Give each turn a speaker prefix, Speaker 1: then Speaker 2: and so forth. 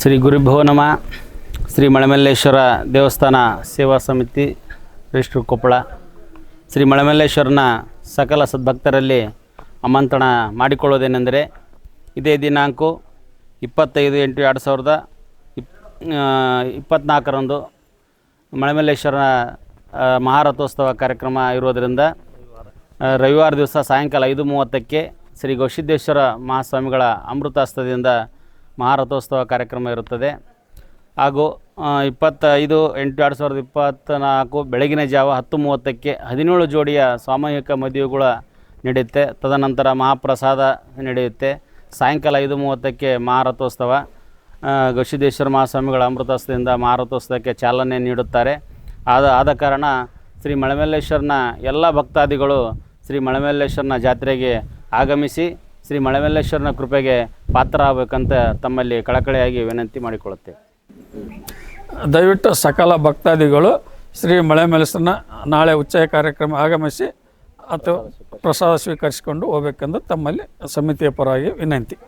Speaker 1: ಶ್ರೀ ಗುರುಭ್ಯೋ ನಮಃ. ಶ್ರೀ ಮಳೆಮಲ್ಲೇಶ್ವರ ದೇವಸ್ಥಾನ ಸೇವಾ ಸಮಿತಿ ರಿಜಿಸ್ಟ್ರು ಕೊಪ್ಪಳ. ಶ್ರೀ ಮಳೆಮಲ್ಲೇಶ್ವರನ ಸಕಲ ಸದ್ಭಕ್ತರಲ್ಲಿ ಆಮಂತ್ರಣ ಮಾಡಿಕೊಳ್ಳೋದೇನೆಂದರೆ, ಇದೇ ದಿನಾಂಕ 25/8/2024 ಮಳೆಮಲ್ಲೇಶ್ವರ ಮಹಾರಥೋತ್ಸವ ಕಾರ್ಯಕ್ರಮ ಇರೋದರಿಂದ ರವಿವಾರ ದಿವಸ ಸಾಯಂಕಾಲ 5:30ಕ್ಕೆ ಶ್ರೀ ಗವಿಸಿದ್ದೇಶ್ವರ ಮಹಾಸ್ವಾಮಿಗಳ ಅಮೃತಾಸ್ತದಿಂದ ಮಹಾರಥೋತ್ಸವ ಕಾರ್ಯಕ್ರಮ ಇರುತ್ತದೆ. ಹಾಗೂ 25/8/2024 ಬೆಳಗಿನ ಜಾವ 10:30ಕ್ಕೆ 17 ಜೋಡಿಯ ಸಾಮೂಹಿಕ ಮದುವೆಗಳು ನಡೆಯುತ್ತೆ. ತದನಂತರ ಮಹಾಪ್ರಸಾದ ನಡೆಯುತ್ತೆ. ಸಾಯಂಕಾಲ 5:30ಕ್ಕೆ ಮಹಾರಥೋತ್ಸವ ಗವಿಸಿದ್ದೇಶ್ವರ ಮಹಾಸ್ವಾಮಿಗಳ ಅಮೃತಾಸ್ತದಿಂದ ಮಹಾರಥೋತ್ಸವಕ್ಕೆ ಚಾಲನೆ ನೀಡುತ್ತಾರೆ. ಆದ ಕಾರಣ ಶ್ರೀ ಮಳೆಮಲ್ಲೇಶ್ವರನ ಎಲ್ಲ ಭಕ್ತಾದಿಗಳು ಶ್ರೀ ಮಳೆಮಲ್ಲೇಶ್ವರನ ಜಾತ್ರೆಗೆ ಆಗಮಿಸಿ ಶ್ರೀ ಮಳೆಮಲ್ಲೇಶ್ವರನ ಕೃಪೆಗೆ ಪಾತ್ರ ಆಗಬೇಕಂತ ತಮ್ಮಲ್ಲಿ ಕಳಕಳಿಯಾಗಿ ವಿನಂತಿ ಮಾಡಿಕೊಳ್ಳುತ್ತೇವೆ.
Speaker 2: ದಯವಿಟ್ಟು ಸಕಲ ಭಕ್ತಾದಿಗಳು ಶ್ರೀ ಮಳೆಮಲ್ಲೇಶ್ವರನ ನಾಳೆ ಉಚ್ಚಯ ಕಾರ್ಯಕ್ರಮ ಆಗಮಿಸಿ ಅಥವಾ ಪ್ರಸಾದ ಸ್ವೀಕರಿಸಿಕೊಂಡು ಹೋಗಬೇಕೆಂದು ತಮ್ಮಲ್ಲಿ ಸಮಿತಿಯ ಪರವಾಗಿ ವಿನಂತಿ.